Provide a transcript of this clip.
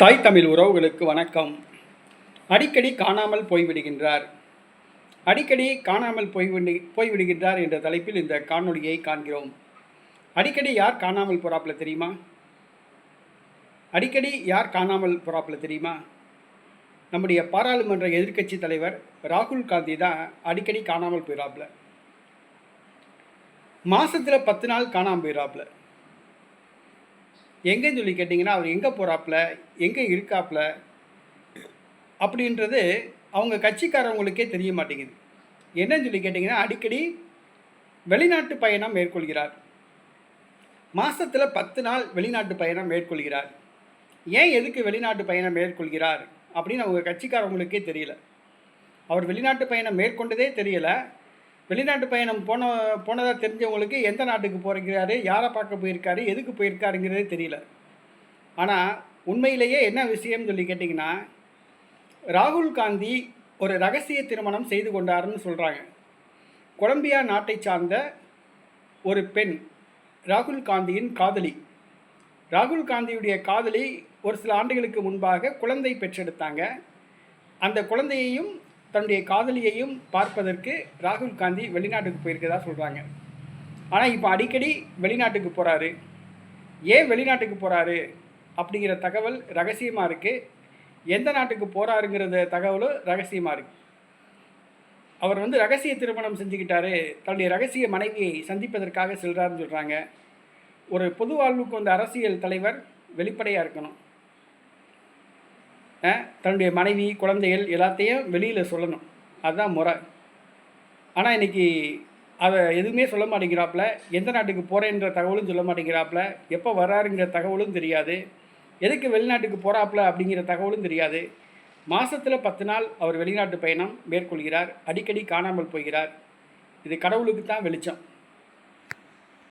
தாய் தமிழ் உறவுகளுக்கு வணக்கம். அடிக்கடி காணாமல் போய்விடுகின்றார். அடிக்கடி காணாமல் போய்விடுகின்றார் என்ற தலைப்பில் இந்த காணொளியை காண்கிறோம். அடிக்கடி யார் காணாமல் போறாப்புல தெரியுமா? அடிக்கடி யார் காணாமல் போறாப்புல தெரியுமா? நம்முடைய பாராளுமன்ற எதிர்க்கட்சி தலைவர் ராகுல் காந்தி தான் அடிக்கடி காணாமல் போயிடாப்புல. மாசத்துல 10 நாள் காணாமல் போயிடாப்புல. எங்கேன்னு சொல்லி கேட்டிங்கன்னா, அவர் எங்கே போகிறாப்புல, எங்கே இருக்காப்புல அப்படின்றது அவங்க கட்சிக்காரவங்களுக்கே தெரிய மாட்டேங்குது. என்னன்னு சொல்லி கேட்டிங்கன்னா, அடிக்கடி வெளிநாட்டு பயணம் மேற்கொள்கிறார். மாதத்தில் 10 நாள் வெளிநாட்டு பயணம் மேற்கொள்கிறார். ஏன் எதுக்கு வெளிநாட்டு பயணம் மேற்கொள்கிறார் அப்படின்னு அவங்க கட்சிக்காரவங்களுக்கே தெரியல. அவர் வெளிநாட்டு பயணம் மேற்கொண்டதே தெரியலை. வெளிநாட்டு பயணம் போனதாக தெரிஞ்சவங்களுக்கு எந்த நாட்டுக்கு போகிறாரு, யாரை பார்க்க போயிருக்காரு, எதுக்கு போயிருக்காருங்கிறதே தெரியல. ஆனால் உண்மையிலேயே என்ன விஷயம்னு சொல்லி கேட்டிங்கன்னா, ராகுல் காந்தி ஒரு ரகசிய திருமணம் செய்து கொண்டாருன்னு சொல்கிறாங்க. கொலம்பியா நாட்டை சார்ந்த ஒரு பெண் ராகுல் காந்தியின் காதலி. ராகுல் காந்தியுடைய காதலி ஒரு சில ஆண்டுகளுக்கு முன்பாக குழந்தை பெற்றெடுத்தாங்க. அந்த குழந்தையையும் தன்னுடைய காதலியையும் பார்ப்பதற்கு ராகுல் காந்தி வெளிநாட்டுக்கு போயிருக்கதா சொல்கிறாங்க. ஆனால் இப்போ அடிக்கடி வெளிநாட்டுக்கு போகிறாரு. ஏன் வெளிநாட்டுக்கு போகிறாரு அப்படிங்கிற தகவல் ரகசியமாக இருக்குது. எந்த நாட்டுக்கு போகிறாருங்கிறத தகவலும் ரகசியமாக இருக்குது. அவர் ரகசிய திருமணம் செஞ்சுக்கிட்டாரு, தன்னுடைய ரகசிய மனைவியை சந்திப்பதற்காக செல்கிறாருன்னு சொல்கிறாங்க. ஒரு பொது வாழ்வுக்கு அரசியல் தலைவர் வெளிப்படையாக இருக்கணும். தன்னுடைய மனைவி, குழந்தைகள் எல்லாத்தையும் வெளியில் சொல்லணும். அதுதான் முறை. ஆனால் இன்றைக்கி அதை எதுவுமே சொல்ல மாட்டேங்கிறாப்புல. எந்த நாட்டுக்கு போகிறேன்ற தகவலும் சொல்ல மாட்டேங்கிறாப்புல. எப்போ வர்றாருங்கிற தகவலும் தெரியாது. எதுக்கு வெளிநாட்டுக்கு போகிறாப்புல அப்படிங்கிற தகவலும் தெரியாது. மாதத்தில் 10 நாள் அவர் வெளிநாட்டு பயணம் மேற்கொள்கிறார். அடிக்கடி காணாமல் போகிறார். இது கடவுளுக்கு தான் வெளிச்சம்.